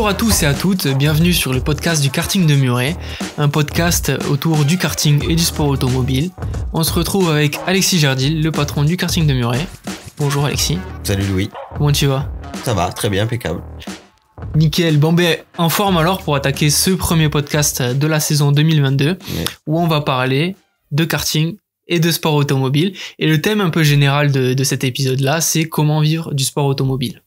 Bonjour à tous et à toutes, bienvenue sur le podcast du karting de Muret, un podcast autour du karting et du sport automobile. On se retrouve avec Alexis Jardil, le patron du karting de Muret. Bonjour Alexis. Salut Louis. Comment tu vas? Ça va, très bien, impeccable. Nickel. Bon ben, en forme alors pour attaquer ce premier podcast de la saison 2022, où on va parler de karting et de sport automobile. Et le thème un peu général de cet épisode-là, c'est comment vivre du sport automobile.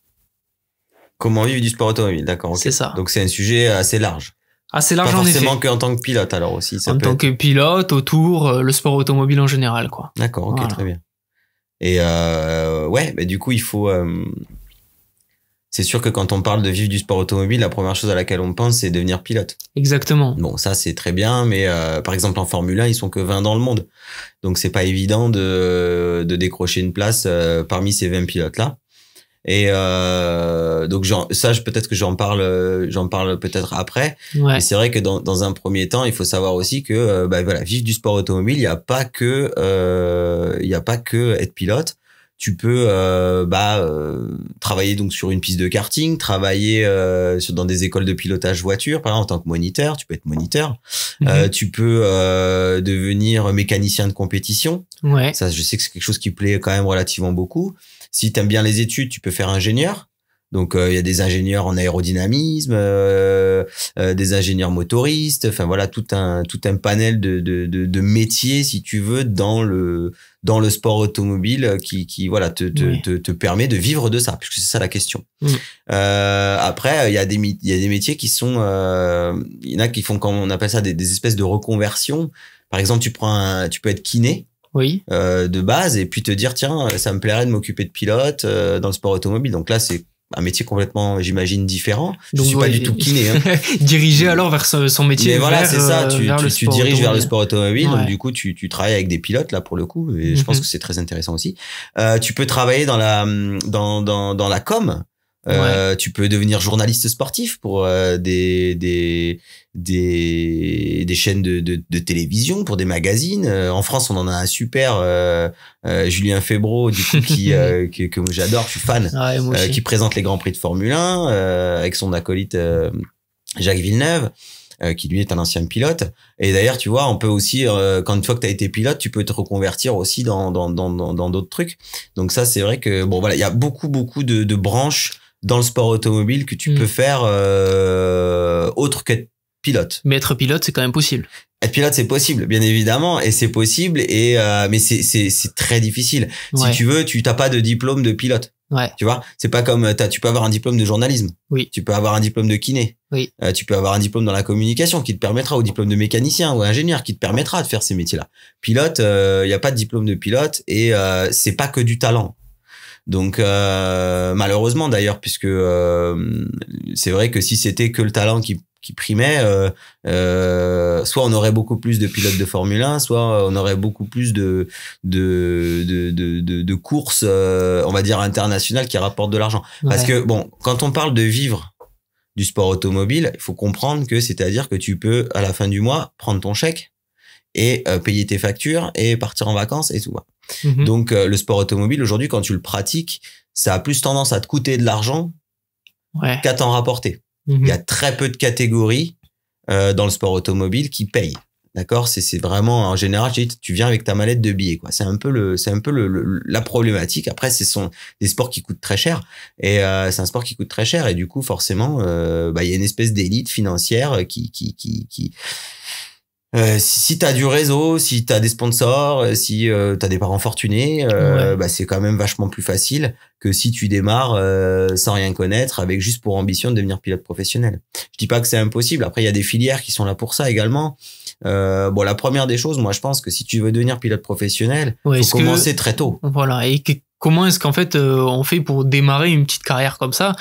Comment vivre du sport automobile, d'accord. Okay. C'est ça. Donc c'est un sujet assez large. Assez large en effet. Pas forcément qu'en tant que pilote alors aussi. En tant que pilote, autour, le sport automobile en général, quoi. D'accord, ok, voilà. Très bien. Et ouais, mais du coup il faut... C'est sûr que quand on parle de vivre du sport automobile, la première chose à laquelle on pense, c'est devenir pilote. Exactement. Bon, ça c'est très bien, mais par exemple en Formule 1, ils sont que 20 dans le monde. Donc c'est pas évident de décrocher une place parmi ces 20 pilotes-là. Et donc peut-être que j'en parle peut-être après. Ouais. Mais c'est vrai que dans un premier temps, il faut savoir aussi que voilà, vivre du sport automobile, il y a pas que être pilote. Tu peux travailler donc sur une piste de karting, travailler dans des écoles de pilotage voiture, par exemple en tant que moniteur, tu peux être moniteur. Tu peux devenir mécanicien de compétition. Ouais. Ça, je sais que c'est quelque chose qui plaît quand même relativement beaucoup. Si t'aimes bien les études, tu peux faire ingénieur. Donc il y a des ingénieurs en aérodynamisme, des ingénieurs motoristes, enfin voilà tout un panel de métiers si tu veux dans le sport automobile qui voilà te permet de vivre de ça, puisque c'est ça la question. Après il y a des métiers qui sont il y en a qui font, comme on appelle ça, des espèces de reconversions. Par exemple, tu peux être kiné. Oui. De base, et puis te dire tiens, ça me plairait de m'occuper de pilote dans le sport automobile. Donc là c'est un métier complètement, j'imagine, différent. Je suis pas du tout kiné. Hein. Dirigé alors vers son métier. Mais voilà, c'est ça. Tu diriges vers le sport automobile. Ouais. Donc du coup, tu travailles avec des pilotes là pour le coup. Et je pense que c'est très intéressant aussi. Tu peux travailler dans la com. Tu peux devenir journaliste sportif pour des chaînes de télévision, pour des magazines. En France, on en a un super, Julien Febvreau, du coup, que j'adore, je suis fan, qui présente les Grands Prix de Formule 1, avec son acolyte, Jacques Villeneuve, qui lui est un ancien pilote. Et d'ailleurs, tu vois, on peut aussi, quand une fois que tu as été pilote, tu peux te reconvertir aussi dans d'autres trucs. Donc ça, c'est vrai que, bon, voilà, il y a beaucoup de branches dans le sport automobile que tu peux faire autre qu'être pilote. Mais être pilote, c'est quand même possible. Être pilote, c'est possible, bien évidemment, et c'est possible, mais c'est très difficile. Ouais. Si tu veux, tu t'as pas de diplôme de pilote. Ouais. Tu vois, c'est pas comme tu peux avoir un diplôme de journalisme. Oui. Tu peux avoir un diplôme de kiné. Oui. Tu peux avoir un diplôme dans la communication qui te permettra, ou diplôme de mécanicien ou ingénieur qui te permettra de faire ces métiers-là. Pilote, il y a pas de diplôme de pilote, et c'est pas que du talent. Donc malheureusement d'ailleurs, puisque c'est vrai que si c'était que le talent qui primait, soit on aurait beaucoup plus de pilotes de Formule 1, soit on aurait beaucoup plus de courses, on va dire internationales, qui rapportent de l'argent. Ouais. Parce que bon, quand on parle de vivre du sport automobile, il faut comprendre que c'est-à-dire que tu peux à la fin du mois prendre ton chèque et payer tes factures et partir en vacances et tout. Donc le sport automobile aujourd'hui, quand tu le pratiques, ça a plus tendance à te coûter de l'argent qu'à t'en rapporter. Il y a très peu de catégories dans le sport automobile qui payent. D'accord, c'est vraiment, en général, tu viens avec ta mallette de billets, quoi. C'est un peu la problématique. Après, des sports qui coûtent très cher, et c'est un sport qui coûte très cher, et du coup forcément il y a une espèce d'élite financière qui si t'as du réseau, si t'as des sponsors, si t'as des parents fortunés, c'est quand même vachement plus facile que si tu démarres sans rien connaître, avec juste pour ambition de devenir pilote professionnel. Je dis pas que c'est impossible. Après, il y a des filières qui sont là pour ça également. La première des choses, moi, je pense que si tu veux devenir pilote professionnel, faut commencer très tôt. Voilà. Et comment est-ce qu'en fait on fait pour démarrer une petite carrière comme ça?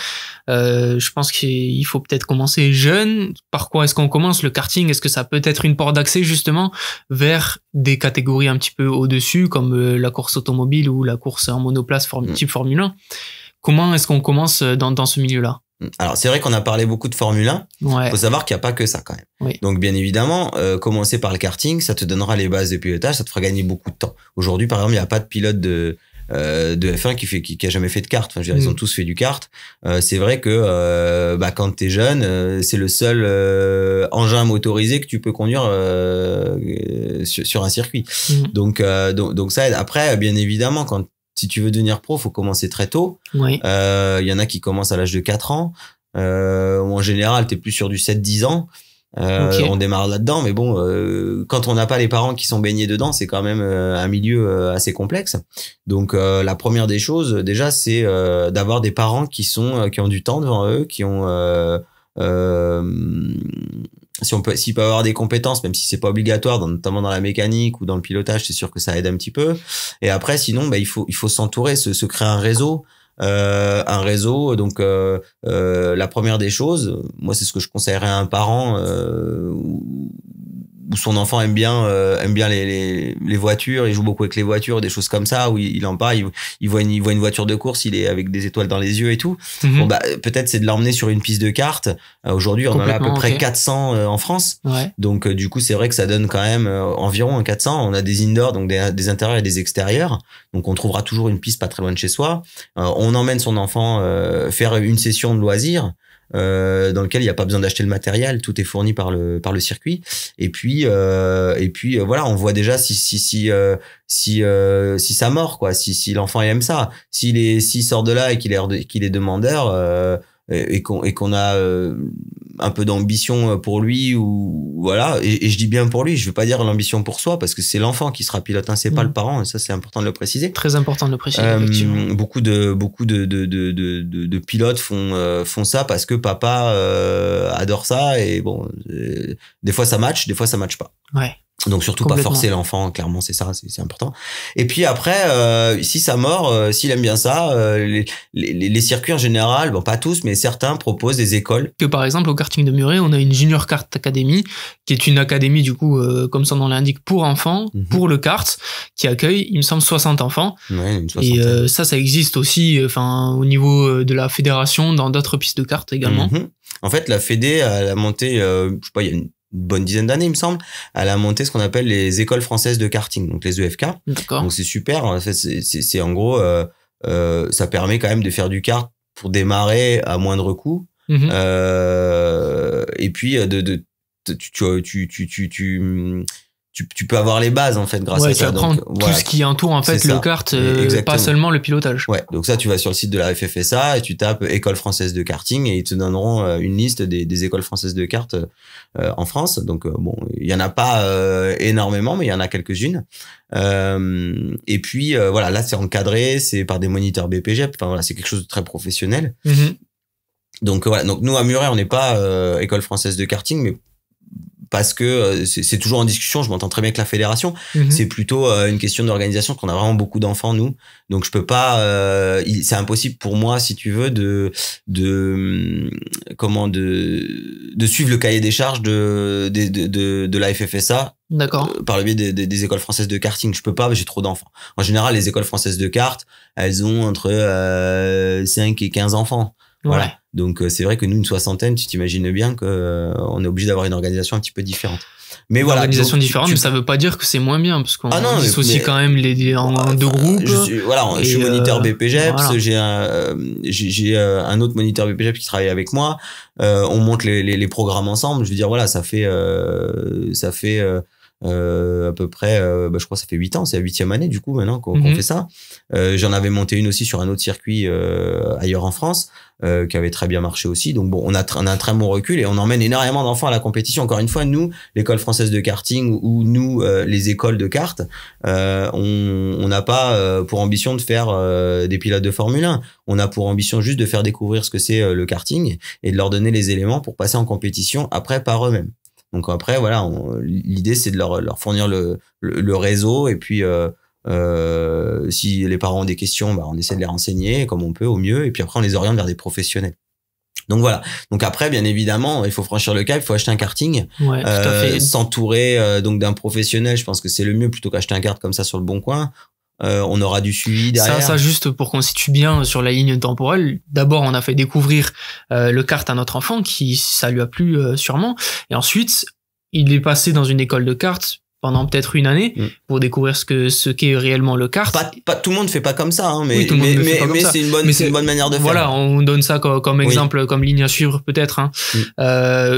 Je pense qu'il faut peut-être commencer jeune. Par quoi est-ce qu'on commence? Le karting, est-ce que ça peut être une porte d'accès justement vers des catégories un petit peu au-dessus, comme la course automobile ou la course en monoplace type Formule 1? Comment est-ce qu'on commence dans ce milieu-là? Alors, c'est vrai qu'on a parlé beaucoup de Formule 1. Ouais. Faut savoir qu'il n'y a pas que ça quand même. Oui. Donc, bien évidemment, commencer par le karting, ça te donnera les bases de pilotage, ça te fera gagner beaucoup de temps. Aujourd'hui, par exemple, il n'y a pas de pilote de de F1 qui a jamais fait de kart. Enfin, je veux dire, ils ont tous fait du kart. C'est vrai que quand t'es jeune, c'est le seul engin motorisé que tu peux conduire sur un circuit. Donc ça aide. Après, bien évidemment, si tu veux devenir pro, faut commencer très tôt. Oui. Y en a qui commencent à l'âge de 4 ans. Ou en général, t'es plus sur du 7-10 ans. Okay. On démarre là-dedans, mais bon, quand on n'a pas les parents qui sont baignés dedans, c'est quand même un milieu assez complexe. Donc la première des choses, déjà, c'est d'avoir des parents qui ont du temps devant eux, qui ont s'ils peuvent avoir des compétences, même si c'est pas obligatoire, notamment dans la mécanique ou dans le pilotage, c'est sûr que ça aide un petit peu. Et après, sinon, il faut s'entourer, se créer un réseau. Donc la première des choses, moi c'est ce que je conseillerais à un parent où son enfant aime bien les voitures, il joue beaucoup avec les voitures, des choses comme ça, où il en parle, il voit une voiture de course, il est avec des étoiles dans les yeux et tout. Bon peut-être c'est de l'emmener sur une piste de kart. Aujourd'hui on en a à peu près 400 en France. Ouais. Donc du coup c'est vrai que ça donne quand même environ 400. On a des indoors, donc des intérieurs et des extérieurs. Donc on trouvera toujours une piste pas très loin de chez soi. On emmène son enfant faire une session de loisirs. Dans lequel il n'y a pas besoin d'acheter le matériel, tout est fourni par le circuit. Et puis voilà, on voit déjà si ça mord quoi, si l'enfant aime ça, s'il sort de là et qu'il est demandeur et qu'on a un peu d'ambition pour lui ou voilà, et je dis bien pour lui, je veux pas dire l'ambition pour soi parce que c'est l'enfant qui sera pilote, hein, c'est pas le parent, et ça c'est important de le préciser. Très important de le préciser. Effectivement. Beaucoup de pilotes font ça parce que papa adore ça, et bon des fois ça match, des fois ça match pas. Ouais. Donc surtout pas forcer l'enfant, clairement c'est ça, c'est important. Et puis après si ça mord, s'il aime bien ça, les circuits en général, bon pas tous mais certains proposent des écoles. Que par exemple au karting de Muret, on a une Junior Kart Academy qui est une académie du coup comme son nom l'indique pour enfants, pour le kart, qui accueille il me semble 60 enfants. Ouais, une soixantaine. Et ça existe aussi au niveau de la fédération dans d'autres pistes de kart également. En fait la Fédé elle a monté je sais pas, il y a une bonne dizaine d'années, il me semble, elle a monté ce qu'on appelle les écoles françaises de karting, donc les EFK. D'accord. Donc c'est super. En fait, c'est en gros, ça permet quand même de faire du kart pour démarrer à moindre coût. Et puis tu peux avoir les bases en fait grâce à ça. Tu apprends tout ce qui entoure en fait le kart, pas seulement le pilotage. Ouais, donc ça tu vas sur le site de la FFSA et tu tapes école française de karting et ils te donneront une liste des écoles françaises de kart en France. Donc bon, il y en a pas énormément mais il y en a quelques-unes. Et puis voilà, là c'est encadré, c'est par des moniteurs BPGEP, enfin voilà, c'est quelque chose de très professionnel. Donc voilà, donc nous à Muret, on n'est pas école française de karting, mais parce que c'est toujours en discussion, je m'entends très bien avec la fédération, c'est plutôt une question d'organisation, parce qu'on a vraiment beaucoup d'enfants nous, donc je peux pas, c'est impossible pour moi si tu veux de suivre le cahier des charges de la FFSA. D'accord. Par le biais des écoles françaises de karting, je peux pas, j'ai trop d'enfants. En général, les écoles françaises de kart, elles ont entre 5 et 15 enfants. Voilà. Ouais. Donc c'est vrai que nous une soixantaine, tu t'imagines bien que on est obligé d'avoir une organisation un petit peu différente. Mais une voilà, organisation différente, mais ça veut pas dire que c'est moins bien parce qu'on dissocie quand même les en deux groupes. Je suis moniteur BPGEPS, voilà. J'ai un autre moniteur BPGEPS qui travaille avec moi. On monte les programmes ensemble. Je veux dire voilà, ça fait à peu près, je crois que ça fait 8 ans, c'est la 8e année du coup maintenant qu'on fait ça. J'en avais monté une aussi sur un autre circuit ailleurs en France qui avait très bien marché aussi. Donc bon, on a un très bon recul et on emmène énormément d'enfants à la compétition. Encore une fois, nous, l'école française de karting ou nous, les écoles de kart, on n'a pas pour ambition de faire des pilotes de Formule 1. On a pour ambition juste de faire découvrir ce que c'est le karting et de leur donner les éléments pour passer en compétition après par eux-mêmes. Donc après voilà, l'idée c'est de leur fournir le réseau et puis si les parents ont des questions, on essaie de les renseigner comme on peut au mieux et puis après on les oriente vers des professionnels. Donc voilà. Donc après bien évidemment, il faut franchir le cap, il faut acheter un karting, ouais, tout à fait. S'entourer donc d'un professionnel, je pense que c'est le mieux plutôt qu'acheter un kart comme ça sur le bon coin. On aura du suivi derrière. Ça juste pour qu'on situe bien sur la ligne temporelle. D'abord, on a fait découvrir le kart à notre enfant, qui ça lui a plu sûrement. Et ensuite, il est passé dans une école de kart pendant peut-être une année pour découvrir ce qu'est réellement le kart. Pas tout le monde fait pas comme ça, hein, mais, oui, mais c'est une bonne manière de faire. Voilà, on donne ça comme exemple, comme ligne à suivre peut-être. Hein.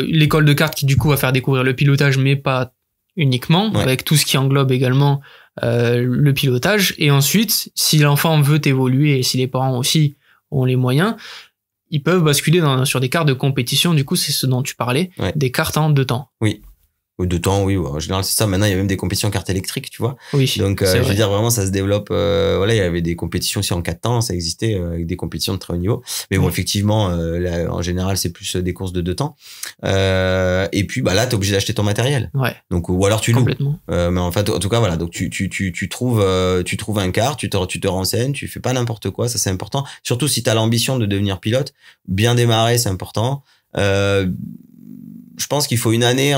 L'école de kart qui du coup va faire découvrir le pilotage, mais pas uniquement, avec tout ce qui englobe également le pilotage. Et ensuite, si l'enfant veut évoluer et si les parents aussi ont les moyens, ils peuvent basculer sur des cartes de compétition. Du coup, c'est ce dont tu parlais, des cartes en 2 temps. Oui. Ou 2 temps, oui. En général, c'est ça. Maintenant, il y a même des compétitions cartes électriques, tu vois. Oui. Donc, je veux dire, vraiment, ça se développe. Voilà, il y avait des compétitions aussi en 4 temps. Ça existait avec des compétitions de très haut niveau. Mais bon, effectivement, là, en général, c'est plus des courses de 2 temps. Et puis, bah là, t'es obligé d'acheter ton matériel. Ouais. Donc, ou alors tu loues. Complètement. Mais en fait, en tout cas, voilà. Donc, tu trouves un kart, tu te renseignes, tu fais pas n'importe quoi. Ça, c'est important. Surtout si t'as l'ambition de devenir pilote. Bien démarrer, c'est important. Je pense qu'il faut une année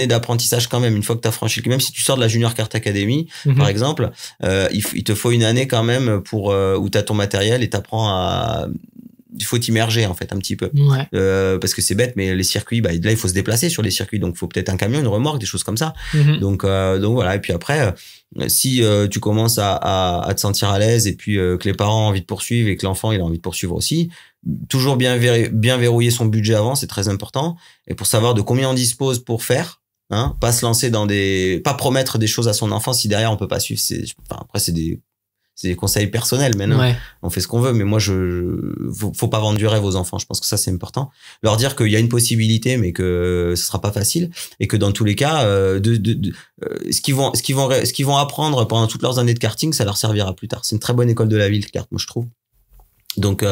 d'apprentissage quand même, une fois que tu as franchi, même si tu sors de la Junior Kart Academy, par exemple, il te faut une année quand même où tu as ton matériel et il faut t'immerger en fait un petit peu. Parce que c'est bête, mais les circuits, là il faut se déplacer sur les circuits, donc il faut peut-être un camion, une remorque, des choses comme ça. Donc voilà. Et puis après, si tu commences à te sentir à l'aise et puis que les parents ont envie de poursuivre et que l'enfant il a envie de poursuivre aussi, toujours bien verrouiller son budget avant, c'est très important. Et pour savoir de combien on dispose pour faire, hein, pas se lancer pas promettre des choses à son enfant si derrière on peut pas suivre. Après c'est des conseils personnels. Maintenant, on fait ce qu'on veut, mais moi faut pas vendre du rêve aux enfants. Je pense que ça c'est important. Leur dire qu'il y a une possibilité, mais que ce sera pas facile et que dans tous les cas, ce qu'ils vont apprendre pendant toutes leurs années de karting, ça leur servira plus tard. C'est une très bonne école de la ville, kart, moi je trouve. Donc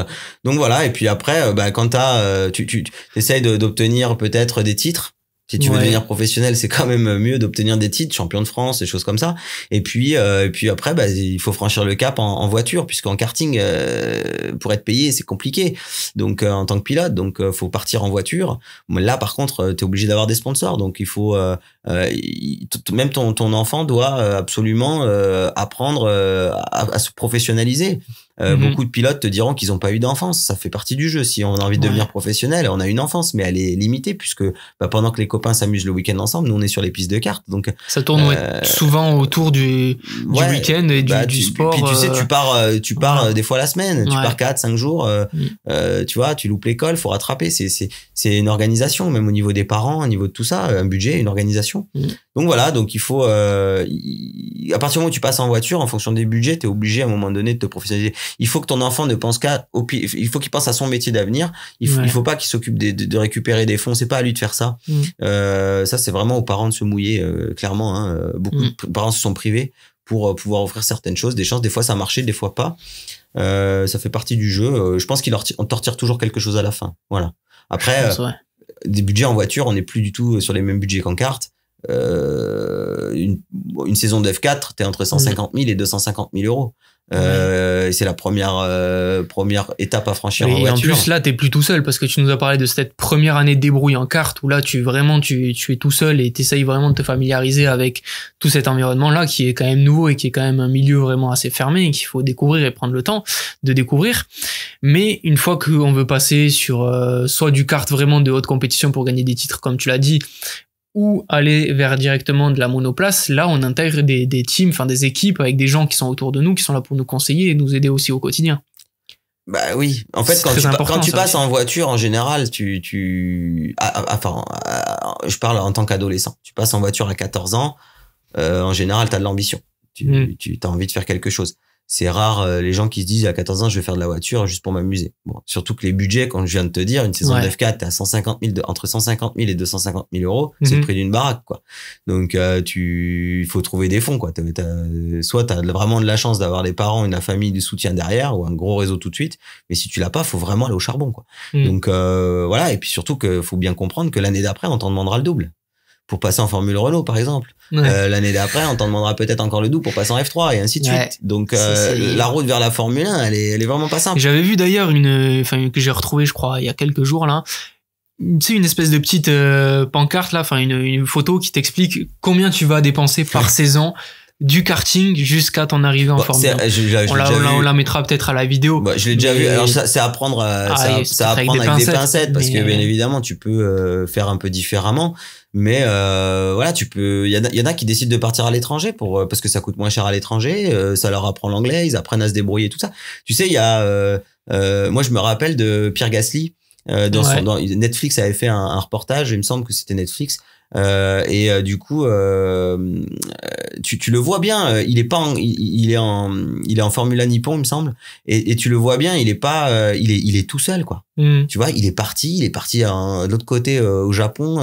voilà. Et puis après, quand tu essayes d'obtenir peut-être des titres. Si tu veux devenir professionnel, c'est quand même mieux d'obtenir des titres, champion de France, des choses comme ça. Et puis après, il faut franchir le cap en voiture, puisqu'en karting, pour être payé, c'est compliqué. Donc en tant que pilote, donc faut partir en voiture. Là, par contre, t'es obligé d'avoir des sponsors. Donc il faut même ton enfant doit absolument apprendre à se professionnaliser. Beaucoup de pilotes te diront qu'ils n'ont pas eu d'enfance. Ça fait partie du jeu. Si on a envie de devenir professionnel, on a une enfance, mais elle est limitée puisque pendant que les copains s'amusent le week-end ensemble, nous on est sur les pistes de cartes. Donc ça tourne souvent autour du week-end et du sport. Puis tu sais, tu pars des fois la semaine. Tu pars 4-5 jours. Tu vois, tu loupes l'école, faut rattraper. C'est une organisation, même au niveau des parents, au niveau de tout ça, un budget, une organisation. Donc voilà, donc il faut à partir du moment où tu passes en voiture, en fonction des budgets, t'es obligé à un moment donné de te professionnaliser. Il faut que ton enfant ne pense il faut qu'il pense à son métier d'avenir. Il faut pas qu'il s'occupe de récupérer des fonds. C'est pas à lui de faire ça. Ça, c'est vraiment aux parents de se mouiller, clairement. Hein. Beaucoup de parents se sont privés pour pouvoir offrir certaines choses, des chances. Des fois, ça marchait, des fois pas. Ça fait partie du jeu. Je pense on te retire toujours quelque chose à la fin. Voilà. Après, des budgets en voiture, on n'est plus du tout sur les mêmes budgets qu'en kart. Une saison de F4, t'es entre 150 000 et 250 000 euros. C'est la première étape à franchir en voiture. Et en plus, là, t'es plus tout seul parce que tu nous as parlé de cette première année de débrouille en kart où là, tu es tout seul et t'essayes vraiment de te familiariser avec tout cet environnement-là qui est quand même nouveau et qui est quand même un milieu vraiment assez fermé et qu'il faut découvrir et prendre le temps de découvrir. Mais une fois qu'on veut passer sur soit du kart vraiment de haute compétition pour gagner des titres, comme tu l'as dit, ou aller vers directement de la monoplace, là on intègre des teams, enfin des équipes avec des gens qui sont autour de nous, qui sont là pour nous conseiller et nous aider aussi au quotidien. Bah oui, en fait quand tu passes en voiture en général, je parle en tant qu'adolescent. Tu passes en voiture à 14 ans, en général tu as de l'ambition. Tu as envie de faire quelque chose. C'est rare les gens qui se disent à 14 ans je vais faire de la voiture juste pour m'amuser. Bon, surtout que les budgets, comme je viens de te dire, une saison de F4 t'es à 150 000 entre 150 000 et 250 000 euros, c'est le prix d'une baraque quoi. Donc il faut trouver des fonds quoi. Soit t'as vraiment de la chance d'avoir des parents, une famille de soutien derrière ou un gros réseau tout de suite, mais si tu l'as pas, faut vraiment aller au charbon quoi. Donc voilà, et puis surtout que faut bien comprendre que l'année d'après on t'en demandera le double. Pour passer en Formule Renault, par exemple. L'année d'après, on t'en demandera peut-être encore le double pour passer en F3 et ainsi de suite. Donc, la route vers la Formule 1, elle est vraiment pas simple. J'avais vu d'ailleurs que j'ai retrouvé, je crois, il y a quelques jours, là. Tu sais, une espèce de petite pancarte, là, enfin, une photo qui t'explique combien tu vas dépenser par saison du karting jusqu'à ton arrivée en Formule 1. On la mettra peut-être à la vidéo. Je l'ai déjà vu. Alors c'est à prendre, avec des pincettes parce que bien évidemment tu peux faire un peu différemment. Mais voilà, il y en a qui décident de partir à l'étranger parce que ça coûte moins cher à l'étranger, ça leur apprend l'anglais, ils apprennent à se débrouiller, tout ça. Tu sais, il y a moi je me rappelle de Pierre Gasly dans Netflix avait fait un reportage, il me semble que c'était Netflix. Du coup, tu le vois bien, il est en Formula Nippon, il me semble, et tu le vois bien, il est tout seul, quoi. Tu vois, il est parti de l'autre côté au Japon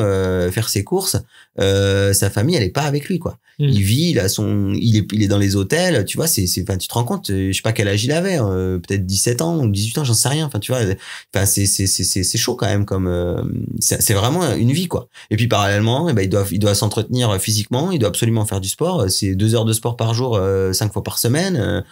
faire ses courses. Sa famille, elle est pas avec lui, quoi. Il vit, il est dans les hôtels, tu vois, enfin, tu te rends compte, je sais pas quel âge il avait, peut-être 17 ans ou 18 ans, j'en sais rien. Enfin, tu vois, enfin, c'est chaud quand même, c'est vraiment une vie, quoi. Et puis parallèlement, eh ben, il doit s'entretenir physiquement, il doit absolument faire du sport. C'est 2 heures de sport par jour, 5 fois par semaine.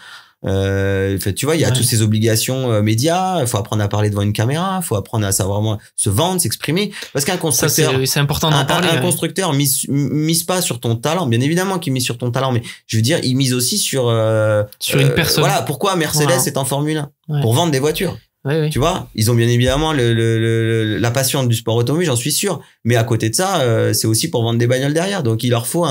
Tu vois, il y a toutes ces obligations médias. Il faut apprendre à parler devant une caméra. Il faut apprendre à savoir vraiment se vendre, s'exprimer. Parce qu'un constructeur, c'est important d'en parler. Un constructeur mise pas sur ton talent. Bien évidemment qu'il mise sur ton talent, mais je veux dire, il mise aussi sur une personne. Voilà, pourquoi Mercedes est en Formule 1 pour vendre des voitures. Oui. Tu vois, ils ont bien évidemment la passion du sport automobile, j'en suis sûr. Mais à côté de ça, c'est aussi pour vendre des bagnoles derrière. Donc il leur faut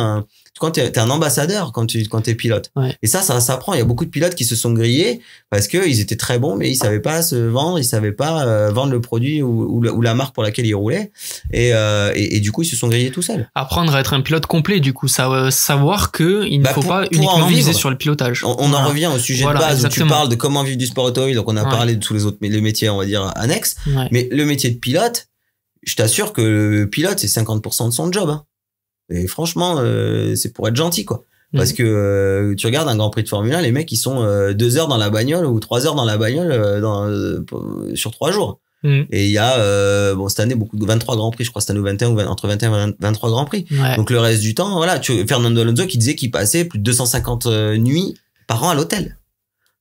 quand t'es un ambassadeur quand t'es pilote. Et ça s'apprend. Il y a beaucoup de pilotes qui se sont grillés parce que ils étaient très bons, mais ils savaient pas se vendre, ils savaient pas vendre le produit ou la marque pour laquelle ils roulaient. Et du coup, ils se sont grillés tout seuls. Apprendre à être un pilote complet, du coup, savoir que il ne faut pas uniquement miser sur le pilotage. On en revient au sujet de base où tu parles de comment vivre du sport automobile. Donc on a parlé de tous les métiers, on va dire annexes. Mais le métier de pilote, je t'assure que le pilote, c'est 50% de son job, hein. Et franchement, c'est pour être gentil, quoi. Parce que tu regardes un Grand Prix de Formule 1, les mecs, ils sont 2 heures dans la bagnole ou 3 heures dans la bagnole sur 3 jours. Et il y a cette année 23 Grands Prix, je crois, cette année entre 21 et 23 Grands Prix. Donc le reste du temps, voilà, Fernando Alonso qui disait qu'il passait plus de 250 nuits par an à l'hôtel.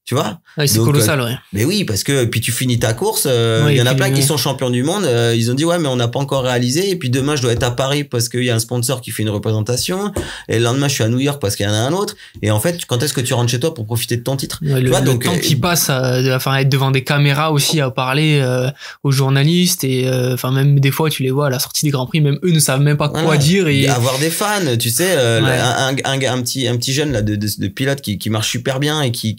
Tu vois? C'est colossal, ouais. Mais oui, parce que puis tu finis ta course, il y en a plein qui sont champions du monde, ils ont dit ouais, mais on n'a pas encore réalisé, et puis demain je dois être à Paris parce qu'il y a un sponsor qui fait une représentation, et le lendemain je suis à New York parce qu'il y en a un autre, et en fait, quand est-ce que tu rentres chez toi pour profiter de ton titre? Tu vois, donc, le temps qui passe à être devant des caméras aussi, à parler aux journalistes, et enfin même des fois tu les vois à la sortie des Grands Prix, même eux ne savent même pas quoi dire, et avoir des fans, tu sais, un petit jeune là de pilote qui marche super bien et qui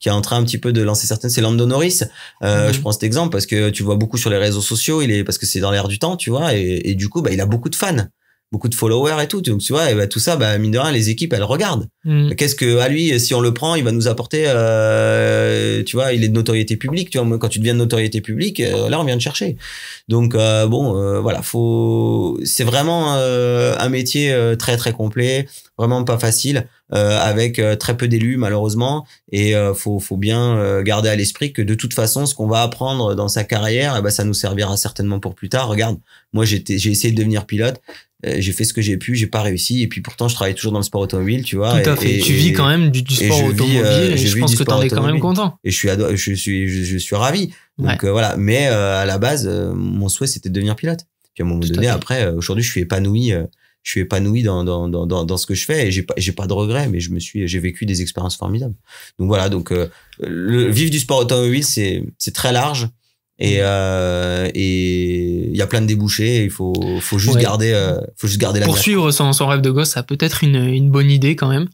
est en train un petit peu de lancer certaines, c'est Lando Norris. Je prends cet exemple parce que tu vois beaucoup sur les réseaux sociaux, parce que c'est dans l'air du temps, tu vois, et du coup, il a beaucoup de fans, beaucoup de followers et tout. Donc, tu vois, et tout ça, mine de rien, les équipes, elles regardent. Qu'est-ce que, à lui, si on le prend, il va nous apporter, tu vois, il est de notoriété publique, tu vois, quand tu deviens de notoriété publique, là, on vient de chercher. Donc, voilà, c'est vraiment, un métier, très, très complet, vraiment pas facile. Avec très peu d'élus malheureusement, et faut bien garder à l'esprit que de toute façon ce qu'on va apprendre dans sa carrière, ça nous servira certainement pour plus tard. Regarde, moi j'ai essayé de devenir pilote, j'ai fait ce que j'ai pu, j'ai pas réussi, et puis pourtant je travaille toujours dans le sport automobile, tu vois. Tout à fait. Tu vis quand même du sport automobile, et je pense que t'en es quand même content. Et je suis ravi. Donc voilà, mais à la base mon souhait c'était de devenir pilote. Puis à un moment donné, après aujourd'hui je suis épanoui dans ce que je fais, et j'ai pas de regrets, mais j'ai vécu des expériences formidables. Donc voilà, le vivre du sport automobile, c'est très large, et il y a plein de débouchés, il faut juste garder la poursuivre son rêve de gosse, ça peut être une bonne idée quand même,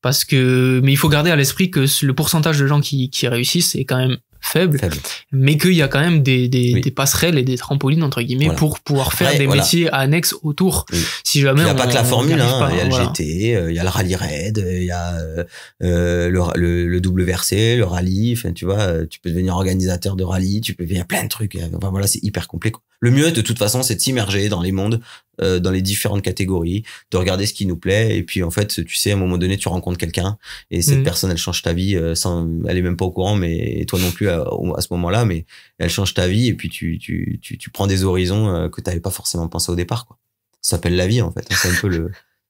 mais il faut garder à l'esprit que le pourcentage de gens qui réussissent est quand même faible, mais qu'il y a quand même des passerelles et des trampolines entre guillemets pour pouvoir faire des métiers annexes autour. Si jamais il y a pas que la Formule 1, il y a le GT, il y a le rallye raid, il y a le WRC, le rallye, enfin tu vois, tu peux devenir organisateur de rallye, il y a plein de trucs, enfin voilà, c'est hyper complet. Le mieux de toute façon, c'est de s'immerger dans les mondes, dans les différentes catégories, de regarder ce qui nous plaît, et puis en fait, tu sais, à un moment donné, tu rencontres quelqu'un, et cette personne, elle change ta vie, elle est même pas au courant, mais toi non plus à ce moment-là, mais elle change ta vie, et puis tu prends des horizons que t'avais pas forcément pensé au départ, quoi. Ça s'appelle la vie, en fait.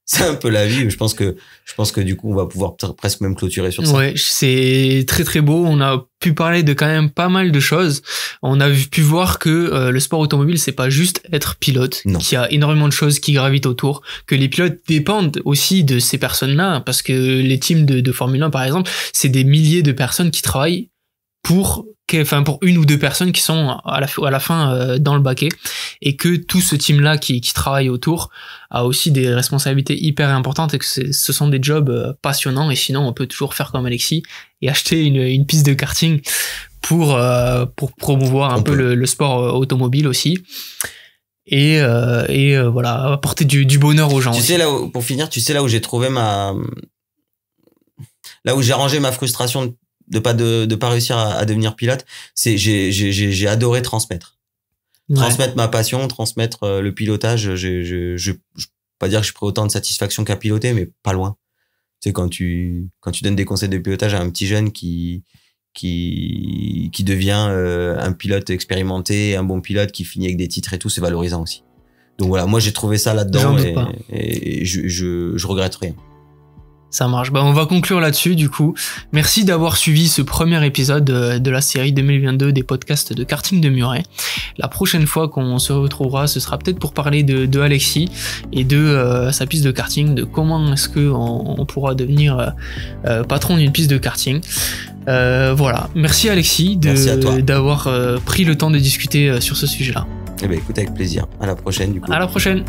C'est un peu la vie. Je pense que du coup, on va pouvoir presque même clôturer sur ça. Ouais, c'est très très beau. On a pu parler de quand même pas mal de choses. On a pu voir que le sport automobile, c'est pas juste être pilote, qu'il y a énormément de choses qui gravitent autour, que les pilotes dépendent aussi de ces personnes-là, parce que les teams de Formule 1, par exemple, c'est des milliers de personnes qui travaillent pour une ou deux personnes qui sont à la fin dans le baquet, et que tout ce team-là qui travaille autour a aussi des responsabilités hyper importantes et que ce sont des jobs passionnants. Et sinon, on peut toujours faire comme Alexis et acheter une piste de karting pour promouvoir un peu le sport automobile aussi. Et voilà, apporter du bonheur aux gens. Tu sais, pour finir, là où j'ai trouvé là où j'ai rangé ma frustration de pas réussir à devenir pilote, c'est j'ai adoré transmettre. Ouais. Transmettre ma passion, transmettre le pilotage. Je pas dire que je prends autant de satisfaction qu'à piloter, mais pas loin. Tu sais, quand tu donnes des conseils de pilotage à un petit jeune qui devient un pilote expérimenté, un bon pilote qui finit avec des titres et tout, c'est valorisant aussi. Donc voilà, moi j'ai trouvé ça là-dedans et je regrette rien. Ça marche. On va conclure là-dessus du coup. Merci d'avoir suivi ce premier épisode de la série 2022 des podcasts de karting de Muret. La prochaine fois qu'on se retrouvera, ce sera peut-être pour parler de Alexis et de sa piste de karting, de comment est-ce que on pourra devenir patron d'une piste de karting. Voilà. Merci Alexis d'avoir pris le temps de discuter sur ce sujet-là. Eh ben écoute, avec plaisir. À la prochaine du coup. À la prochaine.